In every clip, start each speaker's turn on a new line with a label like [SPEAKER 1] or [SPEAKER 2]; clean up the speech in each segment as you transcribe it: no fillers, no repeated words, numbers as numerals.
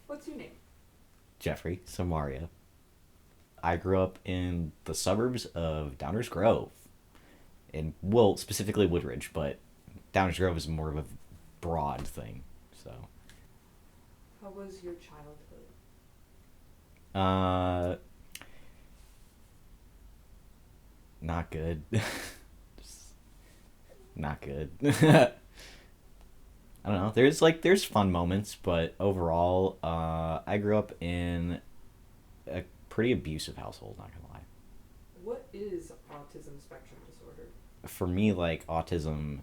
[SPEAKER 1] What's your name?
[SPEAKER 2] Jeffrey Samaria. I grew up in the suburbs of Downers Grove, well, specifically Woodridge, but Downers Grove is more of a broad thing. So,
[SPEAKER 1] How was your childhood?
[SPEAKER 2] uh, not good. Just not good. I don't know. There's fun moments, but overall, I grew up in a pretty abusive household. Not gonna lie.
[SPEAKER 1] What is autism spectrum disorder?
[SPEAKER 2] For me, like autism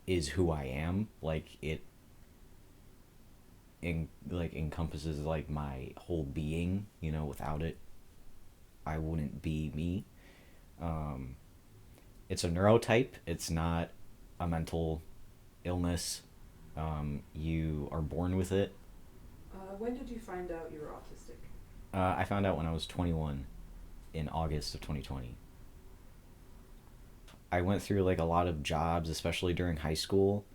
[SPEAKER 2] is who I am. Like like encompasses like my whole being. Without it, I wouldn't be me. Um, it's a neurotype. It's not a mental illness. You are born with it.
[SPEAKER 1] When did you find out you were autistic?
[SPEAKER 2] I found out when I was 21 in August of 2020. I went through like a lot of jobs, especially during high school,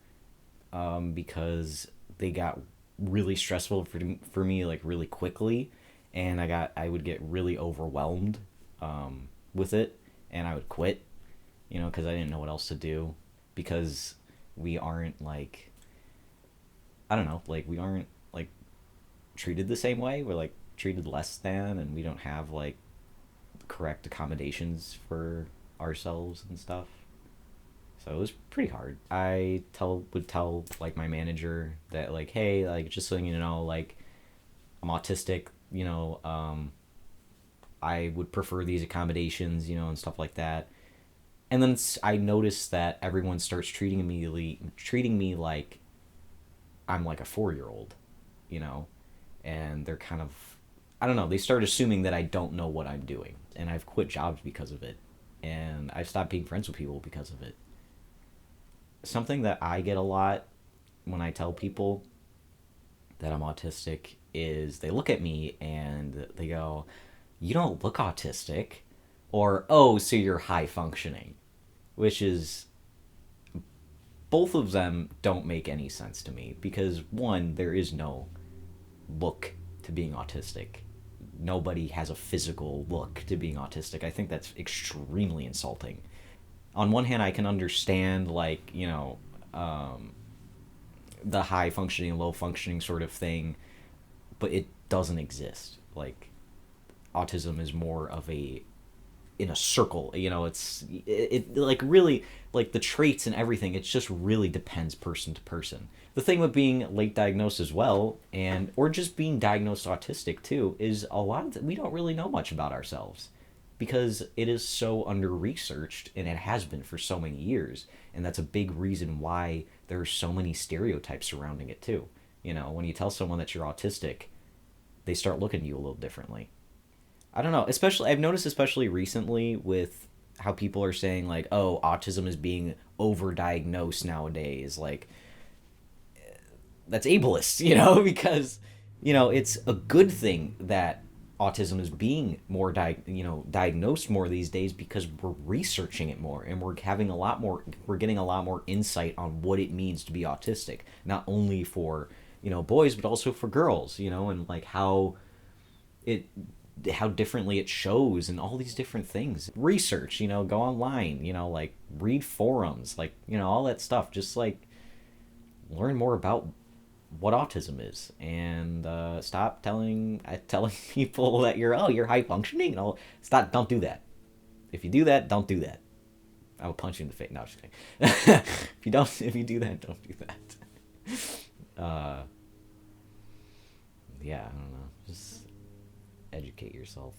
[SPEAKER 2] because they got really stressful for me like really quickly, and I would get really overwhelmed with it, and I would quit, because I didn't know what else to do, because we aren't like I don't know, like we aren't like treated the same way. We're like treated less than, and we don't have like correct accommodations for ourselves and stuff. So it was pretty hard. I would tell like my manager that like, hey, like just so you know, like I'm autistic. I would prefer these accommodations, and stuff like that. And then I noticed that everyone starts treating me like I'm like a 4 year old, you know, and they're kind of, I don't know, they start assuming that I don't know what I'm doing, and I've quit jobs because of it, and I've stopped being friends with people because of it. Something that I get a lot when I tell people that I'm autistic is they look at me and they go, "You don't look autistic," or "Oh, so you're high functioning," which is both of them don't make any sense to me because one, there is no look to being autistic. Nobody has a physical look to being autistic. I think that's extremely insulting. On one hand, I can understand like the high functioning, low functioning sort of thing, but it doesn't exist. Like autism is more of a in a circle. It like really like the traits and everything. It just really depends person to person. The thing with being late diagnosed as well, and or just being diagnosed autistic too, is a lot of we don't really know much about ourselves because it is so under researched and it has been for so many years, and that's a big reason why there are so many stereotypes surrounding it too. When you tell someone that you're autistic, they start looking at you a little differently. I don't know. Especially, I've noticed, especially recently, with how people are saying like, "Oh, autism is being overdiagnosed nowadays." Like that's ableist, because it's a good thing that autism is being more diagnosed more these days because we're researching it more and we're getting a lot more insight on what it means to be autistic, not only for boys but also for girls, and like it how differently it shows and all these different things. Research, go online, like read forums, like, all that stuff. Just like learn more about what autism is, and stop telling people that you're high functioning and all. Stop, don't do that. If you do that, don't do that. I will punch you in the face. No, just kidding. If you do that, don't do that. Yeah, I don't know. Just educate yourself.